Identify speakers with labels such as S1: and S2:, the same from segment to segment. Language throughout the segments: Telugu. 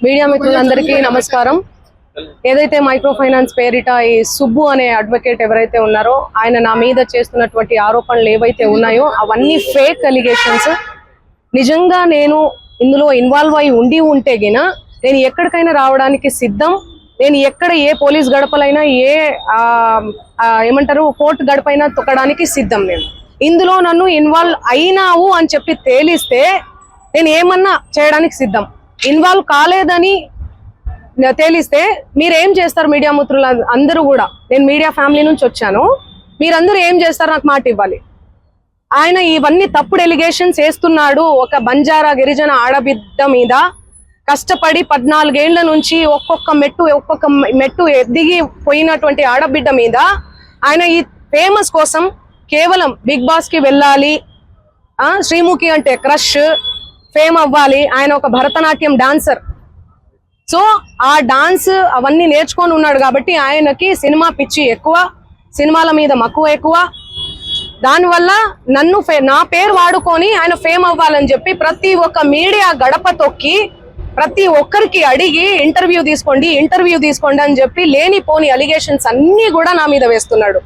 S1: మీడియా మిత్రులందరికీ నమస్కారం. ఏదైతే మైక్రో ఫైనాన్స్ పేరిట ఈ సుబ్బు అనే అడ్వకేట్ ఎవరైతే ఉన్నారో ఆయన నా మీద చేస్తున్నటువంటి ఆరోపణలు ఏవైతే ఉన్నాయో అవన్నీ ఫేక్ అలిగేషన్స్. నిజంగా నేను ఇందులో ఇన్వాల్వ్ అయి ఉంటే గిన నేను ఎక్కడికైనా రావడానికి సిద్ధం. నేను ఎక్కడ ఏ పోలీస్ గడపలైనా ఏ ఏమంటారు కోర్టు గడపైనా తొక్కడానికి సిద్ధం. నేను ఇందులో నన్ను ఇన్వాల్వ్ అయినావు అని చెప్పి తేలిస్తే నేను ఏమన్నా చేయడానికి సిద్ధం. ఇన్వాల్వ్ కాలేదని తేలిస్తే మీరేం చేస్తారు? మీడియా మిత్రులు అందరూ కూడా, నేను మీడియా ఫ్యామిలీ నుంచి వచ్చాను, మీరందరూ ఏం చేస్తారు? నాకు మాట ఇవ్వాలి. ఆయన ఇవన్నీ తప్పుడు ఎలిగేషన్స్ వేస్తున్నాడు. ఒక బంజారా గిరిజన ఆడబిడ్డ మీద కష్టపడి 14 ఏళ్ల నుంచి ఒక్కొక్క మెట్టు ఎదిగి పోయినటువంటి ఆడబిడ్డ మీద ఆయన ఈ ఫేమస్ కోసం కేవలం బిగ్ బాస్ కి వెళ్ళాలి, శ్రీముఖి అంటే క్రష్, ఫేమ్ అవ్వాలి. ఆయన ఒక భరతనాట్యం డాన్సర్. సో ఆ డాన్స్ అవన్నీ నేర్చుకొని ఉన్నాడు కాబట్టి ఆయనకి సినిమా పిచ్చి ఎక్కువ, సినిమాల మీద మక్కువ ఎక్కువ. దానివల్ల నా పేరు వాడుకొని ఆయన ఫేమ్ అవ్వాలని చెప్పి ప్రతి ఒక్క మీడియా గడప తొక్కి ప్రతి ఒక్కరికి అడిగి ఇంటర్వ్యూ తీసుకోండి అని చెప్పి లేనిపోని అలిగేషన్స్ అన్ని కూడా నా మీద వేస్తున్నాడు.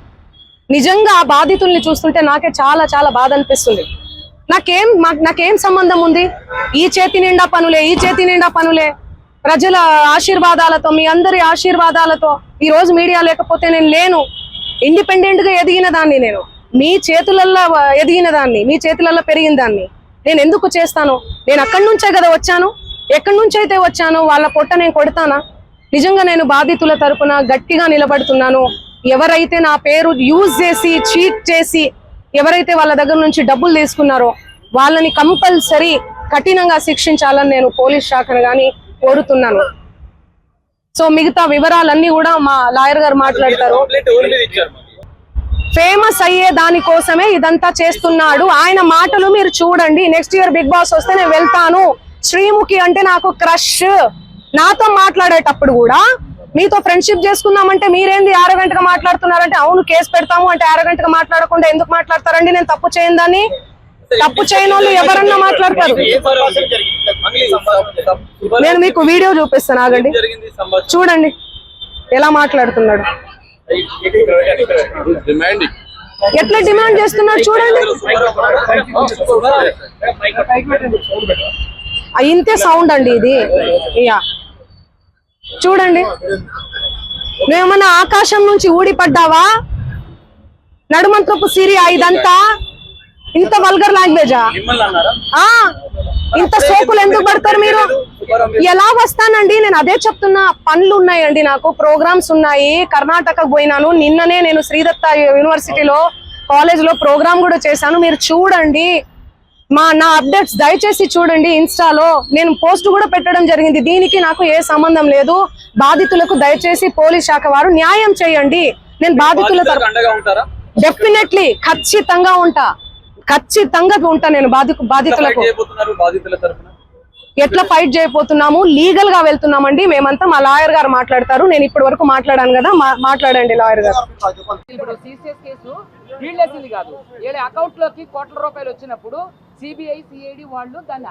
S1: నిజంగా ఆ బాధితుల్ని చూస్తుంటే నాకే చాలా చాలా బాధ అనిపిస్తుంది. నాకేం సంబంధం ఉంది? ఈ చేతి నిండా పనులే ప్రజల ఆశీర్వాదాలతో, మీ అందరి ఆశీర్వాదాలతో ఈ రోజు మీడియా లేకపోతే నేను లేను. ఇండిపెండెంట్ గా ఎదిగిన దాన్ని, నేను మీ చేతులల్లో ఎదిగిన దాన్ని, మీ చేతులల్లో పెరిగిన దాన్ని నేను ఎందుకు చేస్తాను? నేను అక్కడి నుంచే కదా వచ్చాను. ఎక్కడి నుంచి అయితే వచ్చాను వాళ్ళ పొట్ట నేను కొడతానా? నిజంగా నేను బాధితుల తరపున గట్టిగా నిలబడుతున్నాను. ఎవరైతే నా పేరు యూజ్ చేసి చీట్ చేసి ఎవరైతే వాళ్ళ దగ్గర నుంచి డబ్బులు తీసుకున్నారో వాళ్ళని కంపల్సరీ కఠినంగా శిక్షించాలని నేను పోలీస్ శాఖను కానీ కోరుతున్నాను. సో మిగతా వివరాలన్నీ కూడా మా లాయర్ గారు మాట్లాడతారు. ఫేమస్ అయ్యే దానికోసమే ఇదంతా చేస్తున్నాడు. ఆయన మాటలు మీరు చూడండి. నెక్స్ట్ ఇయర్ బిగ్ బాస్ వస్తే నేను వెళ్తాను. శ్రీముఖి అంటే నాకు క్రష్. నాతో మాట్లాడేటప్పుడు కూడా మీతో ఫ్రెండ్షిప్ చేసుకుందామంటే మీరేంది ఆరగంటగా మాట్లాడుతున్నారంటే, అవును కేసు పెడతాము అంటే ఆరగంటగా మాట్లాడకుండా ఎందుకు మాట్లాడతారండి? నేను తప్పు చేయను దాన్ని. తప్పు చేయని వాళ్ళు ఎవరన్నా మాట్లాడతారు. నేను మీకు వీడియో చూపిస్తాను, ఆగండి, చూడండి ఎలా మాట్లాడుతున్నాడు, ఎట్లా డిమాండ్ చేస్తున్నాడు చూడండి. ఇంతే సౌండ్ అండి ఇది. చూడండి, నువ్వేమన్నా ఆకాశం నుంచి ఊడిపడ్డావా? నడుమంత్రపు సిరియా ఇదంతా? ఇంత వల్గర్ లాంగ్వేజా? ఇంత సోకులు ఎందుకు పడతారు మీరు? ఎలా వస్తానండి? నేను అదే చెప్తున్నా. పనులు ఉన్నాయండి, నాకు ప్రోగ్రామ్స్ ఉన్నాయి. కర్ణాటకకు పోయినాను. నిన్ననే నేను శ్రీదత్త యూనివర్సిటీలో కాలేజ్ లో ప్రోగ్రామ్ కూడా చేశాను. మీరు చూడండి నా అప్డేట్స్ దయచేసి చూడండి. ఇన్స్టాలో నేను పోస్ట్ కూడా పెట్టడం జరిగింది. దీనికి నాకు ఏ సంబంధం లేదు. బాధితులకు దయచేసి పోలీస్ శాఖ వారు న్యాయం చేయండి. నేను బాధితుల డెఫినెట్లీ ఖచ్చితంగా ఉంటా నేను బాధితులకు. ఎట్లా ఫైట్ చేయబోతున్నాము? లీగల్ గా వెళ్తున్నామండి మేమంతా. మా లాయర్ గారు మాట్లాడతారు. నేను ఇప్పటి వరకు మాట్లాడాను కదా, మాట్లాడండి లాయర్ గారు.
S2: ఇప్పుడు సిసిఎస్ కేసు వీళ్ళేసింది కాదు, వీళ్ళ అకౌంట్ లోకి కోట్ల రూపాయలు వచ్చినప్పుడు సిబిఐ సిఐడి వాళ్ళు దాన్ని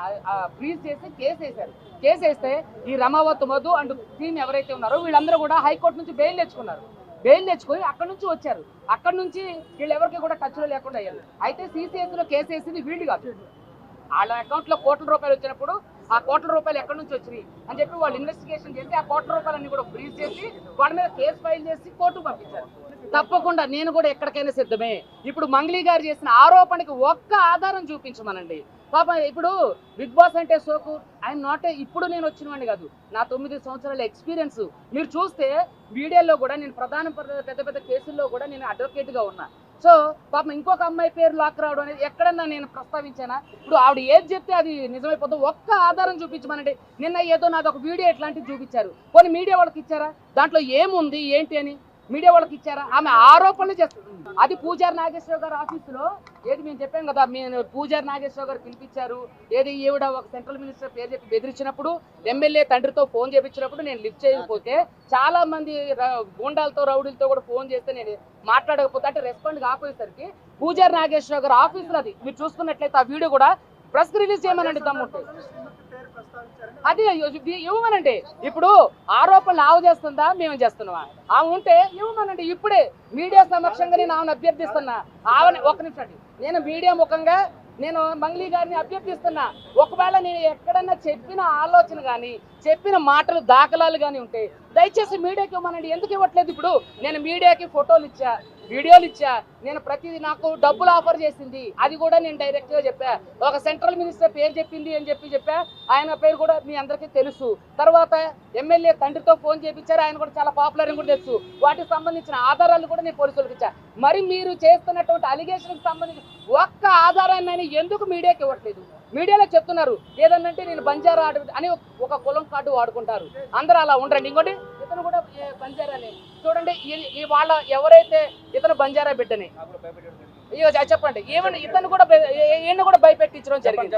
S2: ఫ్రీజ్ చేసి కేసు వేశారు. కేసు వేస్తే ఈ రమావత్ మధు అండ్ టీం ఎవరైతే ఉన్నారో వీళ్ళందరూ కూడా హైకోర్టు నుంచి బెయిల్ తెచ్చుకున్నారు. బెయిల్ తెచ్చుకొని అక్కడ నుంచి వచ్చారు. అక్కడ నుంచి వీళ్ళు ఎవరికి కూడా టచ్లో లేకుండా అయ్యారు. అయితే సిసిఎస్ లో కేసు వేసింది వీళ్ళు కాదు. వాళ్ళ అకౌంట్ లో కోట్ల రూపాయలు వచ్చినప్పుడు ఆ కోట్ల రూపాయలు ఎక్కడి నుంచి వచ్చినాయి అని చెప్పి వాళ్ళు ఇన్వెస్టిగేషన్ చేసి ఆ కోట్ల రూపాయలన్నీ కూడా ఫ్రీజ్ చేసి వాళ్ళ మీద కేసు ఫైల్ చేసి కోర్టుకు పంపించారు. తప్పకుండా నేను కూడా ఎక్కడికైనా సిద్ధమే. ఇప్పుడు మంగ్లీ గారు చేసిన ఆరోపణకి ఒక్క ఆధారం చూపించమనండి. పాప ఇప్పుడు బిగ్ బాస్ అంటే సోకు ఐఎమ్ నాట్ ఇప్పుడు నేను వచ్చినవాడిని కాదు, నా 9 సంవత్సరాల ఎక్స్పీరియన్స్. మీరు చూస్తే మీడియాలో కూడా నేను పెద్ద పెద్ద కేసుల్లో కూడా నేను అడ్వకేట్గా ఉన్నా. సో పాపం ఇంకొక అమ్మాయి పేరు లాక్ రావడం అనేది ఎక్కడన్నా నేను ప్రస్తావించానా? ఇప్పుడు ఆవిడ ఏది చెప్తే అది నిజమైపోతుంది. ఒక్క ఆధారం చూపించమనండి. నిన్న ఏదో నాది ఒక వీడియో ఎట్లాంటివి చూపించారు. కొన్ని మీడియా వాళ్ళకి ఇచ్చారా? దాంట్లో ఏముంది ఏంటి అని మీడియా వాళ్ళకి ఇచ్చారా? ఆమె ఆరోపణలు చేస్తుంది. అది పూజారి నాగేశ్వరరావు గారు ఆఫీసులో ఏది మేము చెప్పాం కదా, పూజారి నాగేశ్వరరావు గారు పిలిపించారు. ఏది ఈవిడ ఒక సెంట్రల్ మినిస్టర్ పేరు చెప్పి బెదిరించినప్పుడు, ఎమ్మెల్యే తండ్రితో ఫోన్ చేయించినప్పుడు నేను లిఫ్ట్ చేయకపోతే చాలా మంది గూండాలతో రౌడీలతో కూడా ఫోన్ చేస్తే నేను మాట్లాడకపోతే అంటే రెస్పాండ్ కాకపోయేసరికి పూజారి నాగేశ్వరరావు గారు ఆఫీసులో అది మీరు చూసుకున్నట్లయితే ఆ వీడియో కూడా ప్రెస్ రిలీజ్ చేయమనండి దమ్ముంటే. అదే ఇవ్వమనండి. ఇప్పుడు ఆరోపణలు ఆవు చేస్తుందా మేము చేస్తున్నావా? ఆమె ఉంటే ఇవ్వమనండి. ఇప్పుడే మీడియా సమక్షంగా నేను ఆమెను అభ్యర్థిస్తున్నా. ఆమె ఒక్క నిమిషం అండి, నేను మీడియా ముఖంగా నేను మంగ్లీ గారిని అభ్యర్థిస్తున్నా. ఒకవేళ నేను ఎక్కడన్నా చెప్పిన ఆలోచన కానీ చెప్పిన మాటలు దాఖలాలు కానీ ఉంటే దయచేసి మీడియాకి ఇవ్వమనండి. ఎందుకు ఇవ్వట్లేదు? ఇప్పుడు నేను మీడియాకి ఫోటోలు ఇచ్చా, వీడియోలు ఇచ్చా, నేను ప్రతిదీ నాకు డబ్బులు ఆఫర్ చేసింది, అది కూడా నేను డైరెక్ట్ గా చెప్పా. ఒక సెంట్రల్ మినిస్టర్ పేరు చెప్పింది అని చెప్పా. ఆయన పేరు కూడా మీ అందరికీ తెలుసు. తర్వాత ఎమ్మెల్యే తండ్రితో ఫోన్ చేయించారు, ఆయన కూడా చాలా పాపులర్ అని కూడా తెలుసు. వాటికి సంబంధించిన ఆధారాలు కూడా నేను పోలీసులకు ఇచ్చా. మరి మీరు చేస్తున్నటువంటి అలిగేషన్ సంబంధించి ఒక్క ఆధారాన్ని ఎందుకు మీడియాకి ఇవ్వట్లేదు? మీడియాలో చెప్తున్నారు ఏదన్నంటే నేను బంజారా అని ఒక కులం కార్డు వాడుకుంటారు. అందరూ అలా ఉండరండి. ఇంకోటి ఇతను కూడా బంజారానే చూడండి. ఈ వాళ్ళ ఎవరైతే ఇతను బంజారా బిడ్డని చెప్పండి, ఇతను కూడా ఈయన కూడా భయపెట్టించడం జరిగింది.